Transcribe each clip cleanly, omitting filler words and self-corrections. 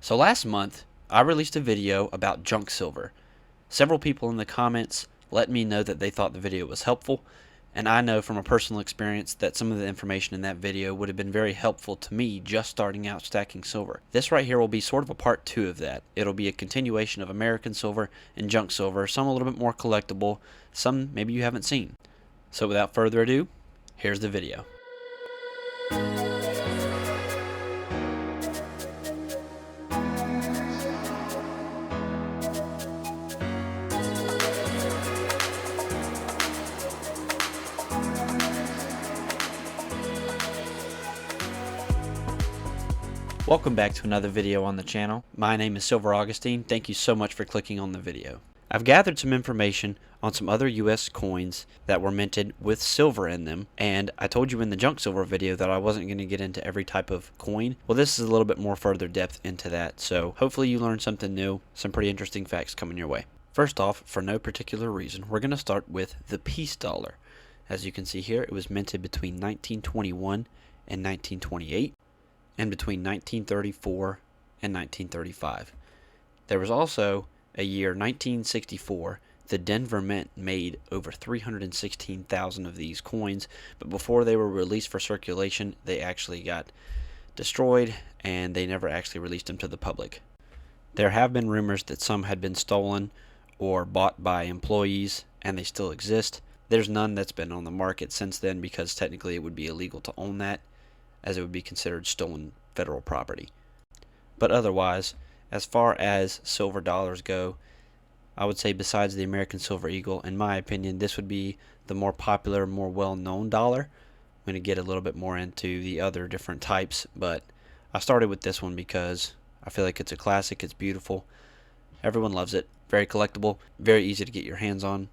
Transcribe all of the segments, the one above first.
So last month, I released a video about junk silver. Several people in the comments let me know that they thought the video was helpful, and I know from a personal experience that some of the information in that video would have been very helpful to me just starting out stacking silver. This right here will be sort of a part 2 of that. It'll be a continuation of American silver and junk silver, some a little bit more collectible, some maybe you haven't seen. So without further ado, here's the video. Welcome back to another video on the channel. My name is Silver Augustine. Thank you so much for clicking on the video. I've gathered some information on some other US coins that were minted with silver in them, and I told you in the junk silver video that I wasn't going to get into every type of coin. Well, this is a little bit more further depth into that, so hopefully you learned something new, some pretty interesting facts coming your way. First off, for no particular reason, we're going to start with the peace dollar. As you can see here, it was minted between 1921 and 1928. And between 1934 and 1935. There was also a year 1964. The Denver Mint made over 316,000 of these coins, but before they were released for circulation, they actually got destroyed and they never actually released them to the public. There have been rumors that some had been stolen or bought by employees, and they still exist. There's none that's been on the market since then because technically it would be illegal to own that, as it would be considered stolen federal property. But otherwise, as far as silver dollars go, I would say besides the American Silver Eagle, in my opinion, this would be the more popular, more well-known dollar. I'm going to get a little bit more into the other different types, but I started with this one because I feel like it's a classic, it's beautiful, everyone loves it, very collectible, very easy to get your hands on.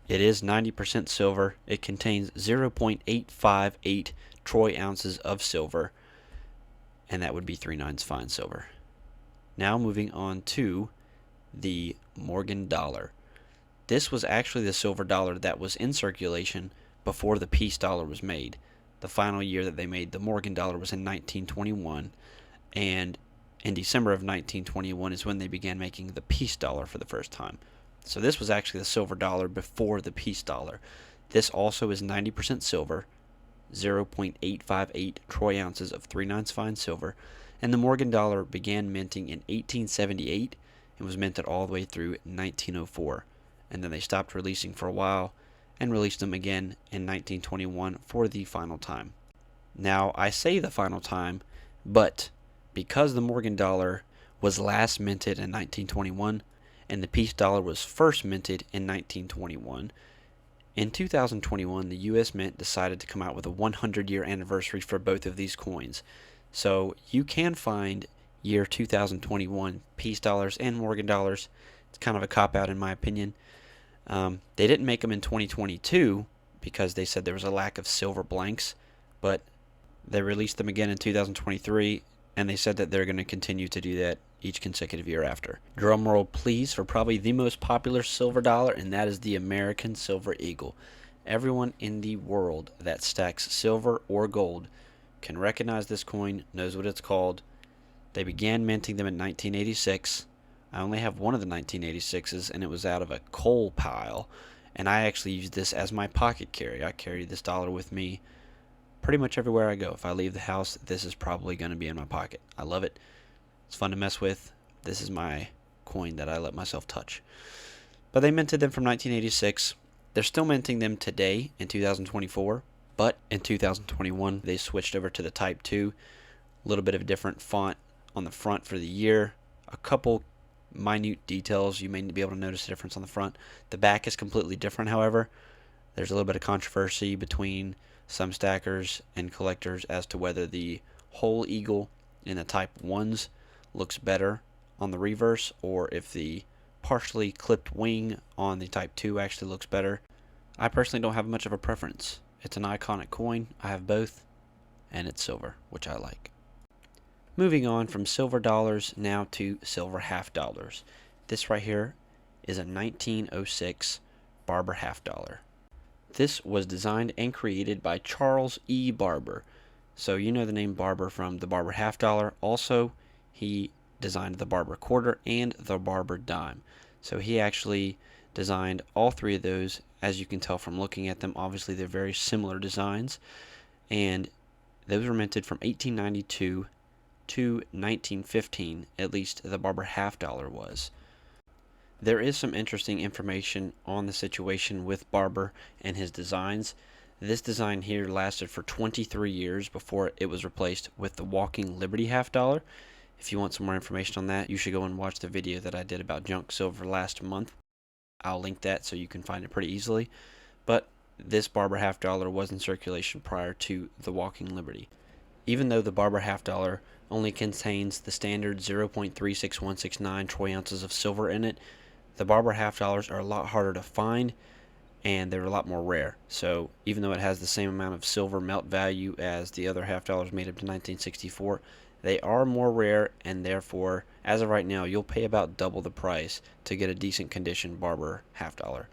It is 90% silver. It contains 0.858 troy ounces of silver, and that would be 3/9 fine silver. Now moving on to the Morgan dollar. This was actually the silver dollar that was in circulation before the peace dollar was made. The final year that they made the Morgan dollar was in 1921, and in December of 1921 is when they began making the peace dollar for the first time. So this was actually the silver dollar before the peace dollar. This also is 90% silver, 0.858 troy ounces of 3/9 fine silver, and the Morgan dollar began minting in 1878 and was minted all the way through 1904, and then they stopped releasing for a while and released them again in 1921 for the final time. Now, I say the final time, but because the Morgan dollar was last minted in 1921 and the peace dollar was first minted in 1921, in 2021, the U.S. Mint decided to come out with a 100-year anniversary for both of these coins. So you can find year 2021 peace dollars and Morgan dollars. It's kind of a cop-out in my opinion. They didn't make them in 2022 because they said there was a lack of silver blanks, but they released them again in 2023, and they said that they're going to continue to do that each consecutive year after. Drum roll please for probably the most popular silver dollar, and that is the American Silver Eagle. Everyone in the world that stacks silver or gold can recognize this coin, knows what it's called. They began minting them in 1986. I only have one of the 1986s, and it was out of a coal pile, and I actually use this as my pocket carry. I carry this dollar with me pretty much everywhere I go. If I leave the house, this is probably going to be in my pocket. I love it. It's fun to mess with. This is my coin that I let myself touch. But they minted them from 1986. They're still minting them today in 2024, but in 2021 they switched over to the Type 2. A little bit of a different font on the front for the year. A couple minute details. You may be able to notice a difference on the front. The back is completely different, however. There's a little bit of controversy between some stackers and collectors as to whether the whole eagle in the Type 1s looks better on the reverse, or if the partially clipped wing on the Type 2 actually looks better. I personally don't have much of a preference. It's an iconic coin. I have both, and it's silver, which I like. Moving on from silver dollars now to silver half dollars. This right here is a 1906 Barber half dollar. This was designed and created by Charles E. Barber. So you know the name Barber from the Barber half dollar. Also, he designed the Barber quarter and the Barber dime. So he actually designed all three of those. As you can tell from looking at them, obviously they're very similar designs, and those were minted from 1892 to 1915, at least the Barber half dollar was. There is some interesting information on the situation with Barber and his designs. This design here lasted for 23 years before it was replaced with the Walking Liberty half dollar. If you want some more information on that, you should go and watch the video that I did about junk silver last month. I'll link that so you can find it pretty easily. But this Barber half dollar was in circulation prior to the Walking Liberty. Even though the Barber half dollar only contains the standard 0.36169 troy ounces of silver in it, the Barber half dollars are a lot harder to find, and they're a lot more rare. So even though it has the same amount of silver melt value as the other half dollars made up to 1964, they are more rare, and therefore, as of right now, you'll pay about double the price to get a decent condition Barber half dollar.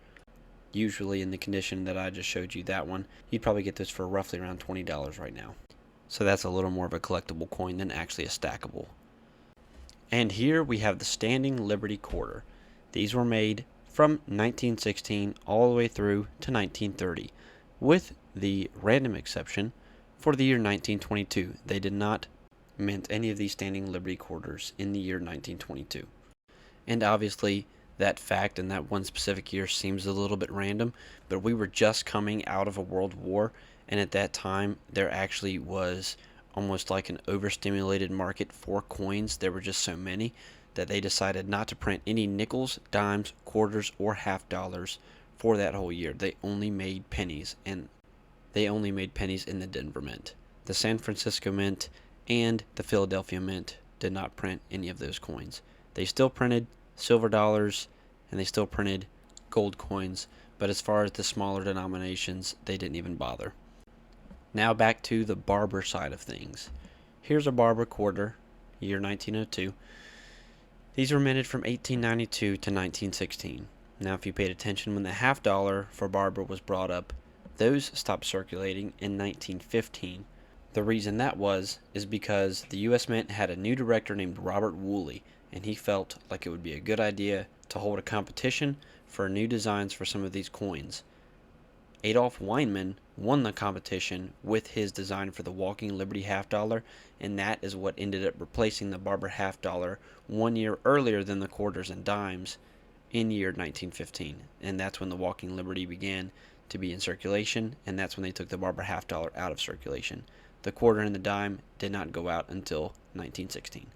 Usually in the condition that I just showed you, that one, you'd probably get this for roughly around $20 right now. So that's a little more of a collectible coin than actually a stackable. And here we have the Standing Liberty quarter. These were made from 1916 all the way through to 1930, with the random exception for the year 1922. They did not mint any of these Standing Liberty quarters in the year 1922. And obviously that fact and that one specific year seems a little bit random, but we were just coming out of a world war, and at that time there actually was almost like an overstimulated market for coins. There were just so many that they decided not to print any nickels, dimes, quarters, or half dollars for that whole year. They only made pennies, and they only made pennies in the Denver Mint. The San Francisco Mint and the Philadelphia Mint did not print any of those coins. They still printed silver dollars and they still printed gold coins, but as far as the smaller denominations, they didn't even bother. Now back to the Barber side of things. Here's a Barber quarter, year 1902. These were minted from 1892 to 1916. Now if you paid attention when the half dollar for Barber was brought up, those stopped circulating in 1915. The reason that is because the U.S. Mint had a new director named Robert Woolley, and he felt like it would be a good idea to hold a competition for new designs for some of these coins. Adolph Weinman won the competition with his design for the Walking Liberty half dollar, and that is what ended up replacing the Barber half dollar 1 year earlier than the quarters and dimes in year 1915. And that's when the Walking Liberty began to be in circulation, and that's when they took the Barber half dollar out of circulation. The quarter and the dime did not go out until 1916.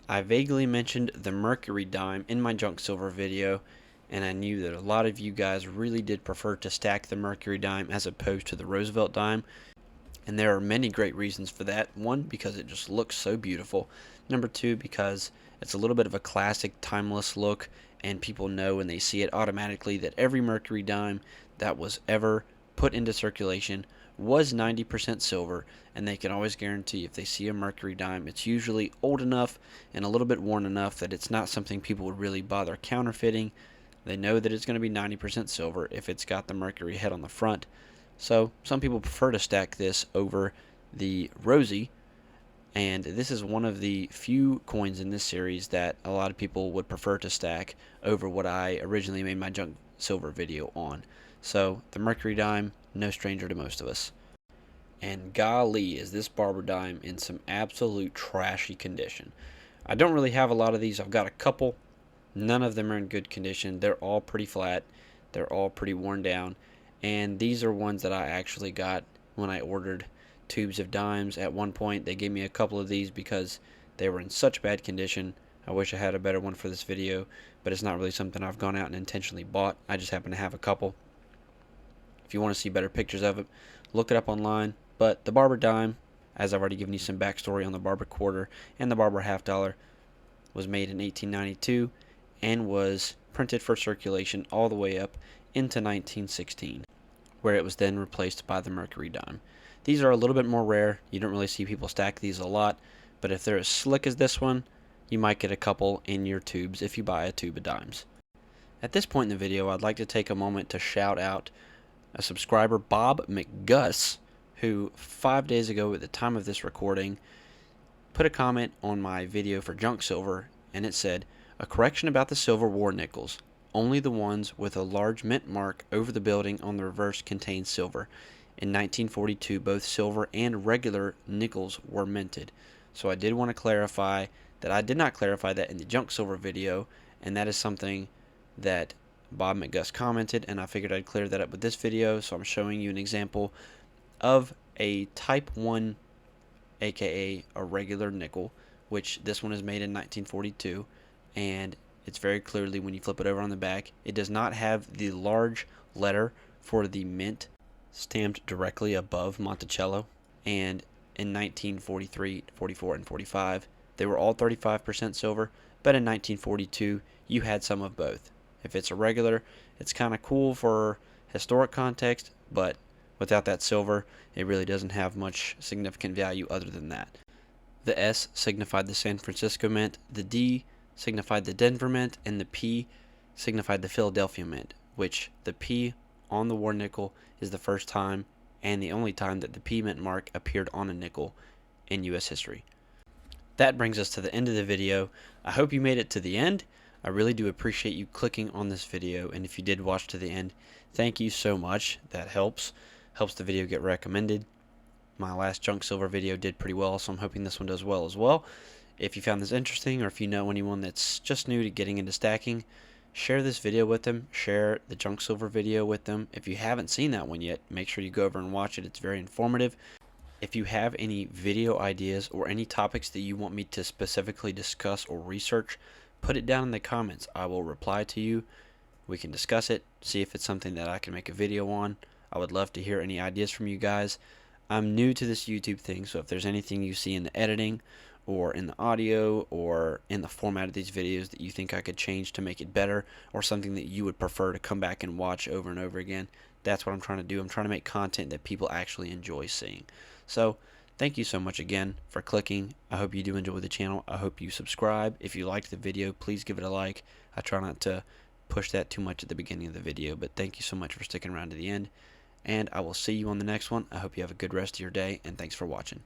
I vaguely mentioned the Mercury dime in my junk silver video, and I knew that a lot of you guys really did prefer to stack the Mercury dime as opposed to the Roosevelt dime, and there are many great reasons for that. One, because it just looks so beautiful. Number two, because it's a little bit of a classic, timeless look, and people know when they see it automatically that every Mercury dime that was ever put into circulation was 90% silver, and they can always guarantee if they see a Mercury dime, it's usually old enough and a little bit worn enough that it's not something people would really bother counterfeiting. They know that it's going to be 90% silver if it's got the Mercury head on the front. So some people prefer to stack this over the Rosie, and this is one of the few coins in this series that a lot of people would prefer to stack over what I originally made my junk silver video on. So the Mercury dime, no stranger to most of us. And golly, is this Barber dime in some absolute trashy condition. I don't really have a lot of these. I've got a couple. None of them are in good condition. They're all pretty flat. They're all pretty worn down. And these are ones that I actually got when I ordered tubes of dimes. At one point, they gave me a couple of these because they were in such bad condition. I wish I had a better one for this video, but it's not really something I've gone out and intentionally bought. I just happen to have a couple. If you want to see better pictures of it, look it up online. But the Barber dime, as I've already given you some backstory on the Barber quarter and the Barber half dollar, was made in 1892 and was printed for circulation all the way up into 1916, where it was then replaced by the Mercury dime. These are a little bit more rare. You don't really see people stack these a lot, but if they're as slick as this one, you might get a couple in your tubes if you buy a tube of dimes. At this point in the video, I'd like to take a moment to shout out a subscriber, Bob McGuss, who 5 days ago at the time of this recording put a comment on my video for junk silver, and it said, "A correction about the silver war nickels. Only the ones with a large mint mark over the building on the reverse contain silver. In 1942, both silver and regular nickels were minted." So I did want to clarify that I did not clarify that in the junk silver video, and that is something that Bob McGuss commented, and I figured I'd clear that up with this video. So I'm showing you an example of a type 1, aka a regular nickel, which this one is made in 1942, and it's very clearly, when you flip it over on the back, it does not have the large letter for the mint stamped directly above Monticello. And in 1943, 44, and 45, they were all 35% silver, but in 1942, you had some of both. If it's a regular, it's kind of cool for historic context, but without that silver, it really doesn't have much significant value other than that. The S signified the San Francisco Mint, the D signified the Denver Mint, and the P signified the Philadelphia Mint, which the P on the war nickel is the first time and the only time that the P mint mark appeared on a nickel in U.S. history. That brings us to the end of the video. I hope you made it to the end. I really do appreciate you clicking on this video, and if you did watch to the end, thank you so much. That helps the video get recommended. My last junk silver video did pretty well, so I'm hoping this one does well as well. If you found this interesting, or if you know anyone that's just new to getting into stacking, share this video with them. Share the junk silver video with them. If you haven't seen that one yet, make sure you go over and watch it. It's very informative. If you have any video ideas or any topics that you want me to specifically discuss or research, put it down in the comments. I will reply to you. We can discuss it, see if it's something that I can make a video on. I would love to hear any ideas from you guys. I'm new to this YouTube thing, so if there's anything you see in the editing or in the audio or in the format of these videos that you think I could change to make it better, or something that you would prefer to come back and watch over and over again, that's what I'm trying to do. I'm trying to make content that people actually enjoy seeing. So thank you so much again for clicking. I hope you do enjoy the channel. I hope you subscribe. If you liked the video, please give it a like. I try not to push that too much at the beginning of the video, but thank you so much for sticking around to the end, and I will see you on the next one. I hope you have a good rest of your day, and thanks for watching.